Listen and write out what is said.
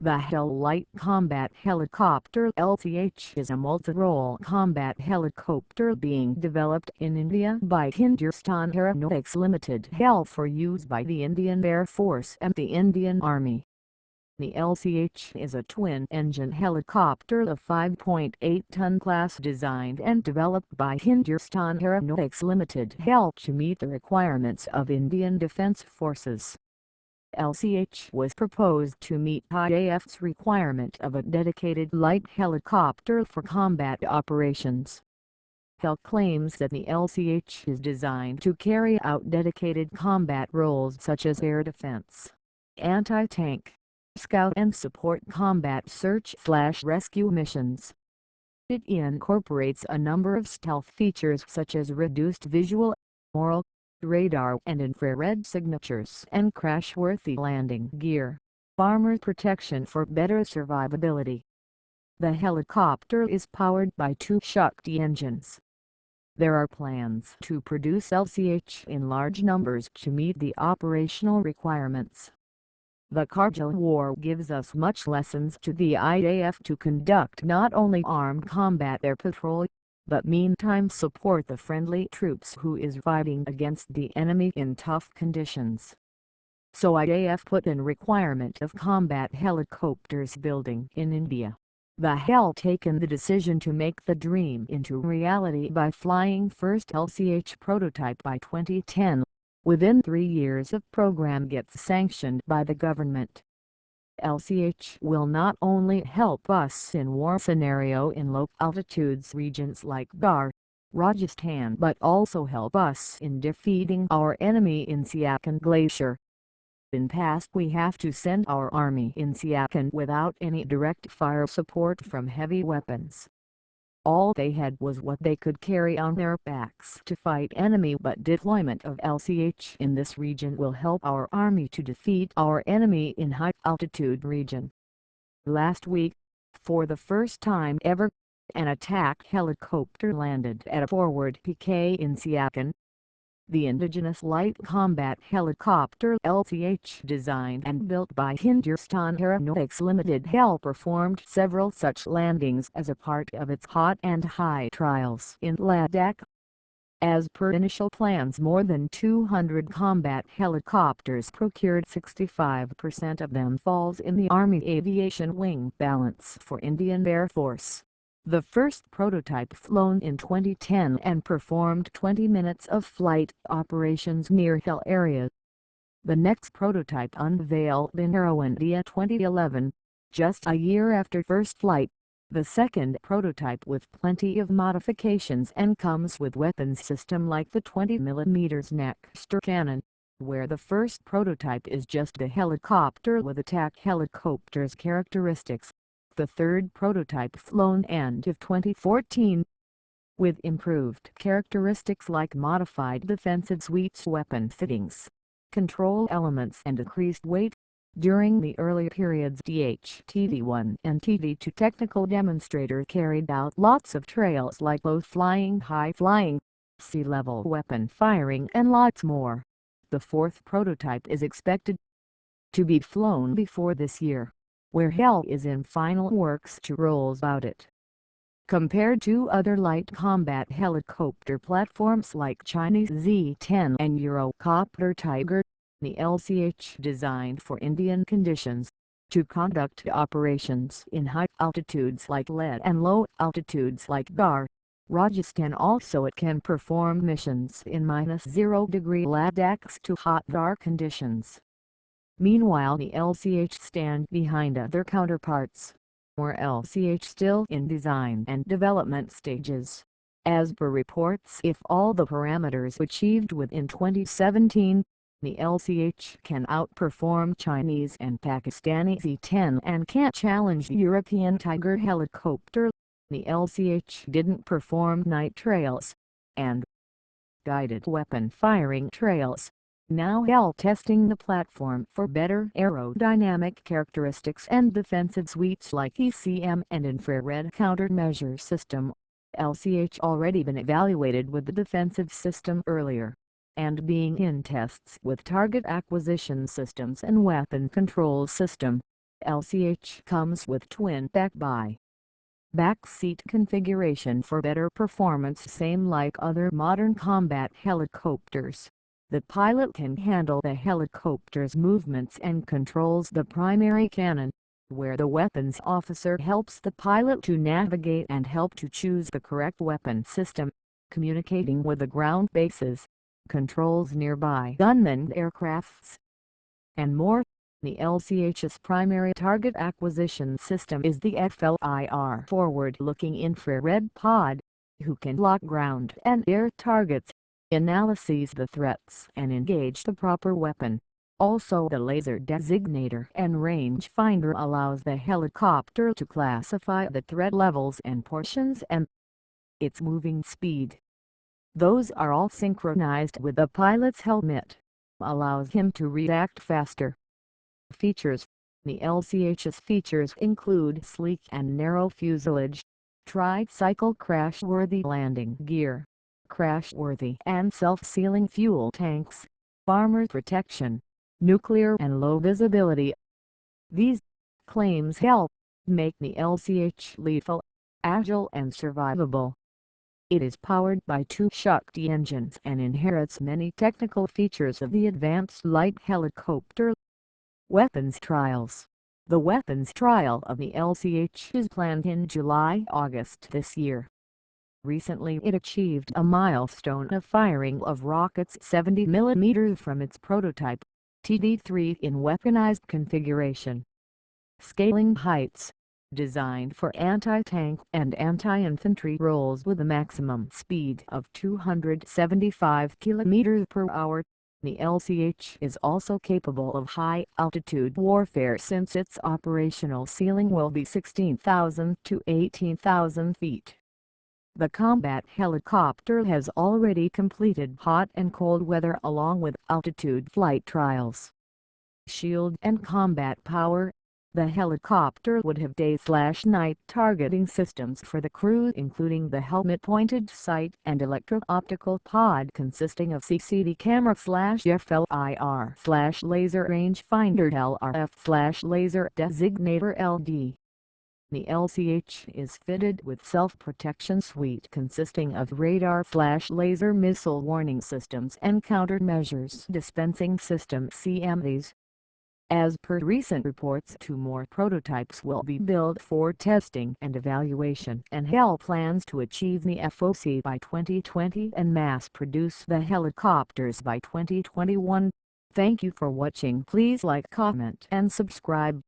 The HAL Light Combat Helicopter (LCH) is a multi-role combat helicopter being developed in India by Hindustan Aeronautics Limited (HAL) for use by the Indian Air Force and the Indian Army. The LCH is a twin-engine helicopter of 5.8-ton class designed and developed by Hindustan Aeronautics Limited (HAL) to meet the requirements of Indian Defence Forces. LCH was proposed to meet IAF's requirement of a dedicated light helicopter for combat operations. HAL claims that the LCH is designed to carry out dedicated combat roles such as air defense, anti-tank, scout and support combat search/rescue missions. It incorporates a number of stealth features such as reduced visual, aural, radar and infrared signatures and crash-worthy landing gear, armor protection for better survivability. The helicopter is powered by two Shakti engines. There are plans to produce LCH in large numbers to meet the operational requirements. The Kargil War gives us much lessons to the IAF to conduct not only armed combat air patrol, but meantime support the friendly troops who is fighting against the enemy in tough conditions. So IAF put in requirement of combat helicopters building in India. The HAL taken the decision to make the dream into reality by flying first LCH prototype by 2010, within 3 years of program gets sanctioned by the government. LCH will not only help us in war scenario in low altitudes regions like Bihar, Rajasthan but also help us in defeating our enemy in Siachen Glacier. In past we have to send our army in Siachen without any direct fire support from heavy weapons. All they had was what they could carry on their backs to fight enemy, but deployment of LCH in this region will help our army to defeat our enemy in high altitude region. Last week, for the first time ever, an attack helicopter landed at a forward PK in Siachen. The indigenous light combat helicopter LCH, designed and built by Hindustan Aeronautics Limited HAL, performed several such landings as a part of its hot and high trials in Ladakh. As per initial plans, more than 200 combat helicopters procured, 65% of them falls in the Army Aviation Wing balance for Indian Air Force. The first prototype flown in 2010 and performed 20 minutes of flight operations near hill areas. The next prototype unveiled in Aero India 2011, just a year after first flight. The second prototype with plenty of modifications and comes with weapons system like the 20mm Next cannon, where the first prototype is just a helicopter with attack helicopter's characteristics. The third prototype flown end of 2014, with improved characteristics like modified defensive suites, weapon fittings, control elements and increased weight. During the early periods, DHTV-1 and TV2 technical demonstrator carried out lots of trials like low flying, high flying, sea-level weapon firing and lots more. The fourth prototype is expected to be flown before this year, where HAL is in final works to roll out it. Compared to other light combat helicopter platforms like Chinese Z-10 and Eurocopter Tiger, the LCH designed for Indian conditions, to conduct operations in high altitudes like Leh and low altitudes like Bihar, Rajasthan. Also it can perform missions in -0° Ladakhs to hot dark conditions. Meanwhile the LCH stand behind other counterparts, or LCH still in design and development stages. As per reports, if all the parameters achieved within 2017, the LCH can outperform Chinese and Pakistani Z-10 and can challenge European Tiger helicopter. The LCH didn't perform night trails and guided weapon firing trails. Now HAL testing the platform for better aerodynamic characteristics and defensive suites like ECM and infrared countermeasure system. LCH already been evaluated with the defensive system earlier, and being in tests with target acquisition systems and weapon control system. LCH comes with twin back seat configuration for better performance, same like other modern combat helicopters. The pilot can handle the helicopter's movements and controls the primary cannon, where the weapons officer helps the pilot to navigate and help to choose the correct weapon system, communicating with the ground bases, controls nearby gunmen aircrafts, and more. The LCH's primary target acquisition system is the FLIR forward-looking infrared pod, who can lock ground and air targets, analyze the threats and engage the proper weapon. Also, the laser designator and rangefinder allows the helicopter to classify the threat levels and portions and its moving speed. Those are all synchronized with the pilot's helmet, allows him to react faster. Features: the LCH's features include sleek and narrow fuselage, tricycle crash-worthy landing gear, crash-worthy and self-sealing fuel tanks, armor protection, nuclear and low visibility. These claims help make the LCH lethal, agile and survivable. It is powered by two Shakti engines and inherits many technical features of the advanced light helicopter. Weapons trials. The weapons trial of the LCH is planned in July-August this year. Recently it achieved a milestone of firing of rockets 70 mm from its prototype, TD3 in weaponized configuration. Scaling heights. Designed for anti-tank and anti-infantry roles with a maximum speed of 275 km per hour. The LCH is also capable of high-altitude warfare since its operational ceiling will be 16,000 to 18,000 feet. The combat helicopter has already completed hot and cold weather along with altitude flight trials. Shield and combat power. The helicopter would have day/night targeting systems for the crew, including the helmet-pointed sight and electro-optical pod consisting of CCD camera/FLIR/laser rangefinder LRF/laser designator LD. The LCH is fitted with self-protection suite consisting of radar/laser missile warning systems and countermeasures dispensing system CMDs. As per recent reports, 2 more prototypes will be built for testing and evaluation, and HAL plans to achieve the FOC by 2020 and mass-produce the helicopters by 2021. Thank you for watching. Please like, comment and subscribe.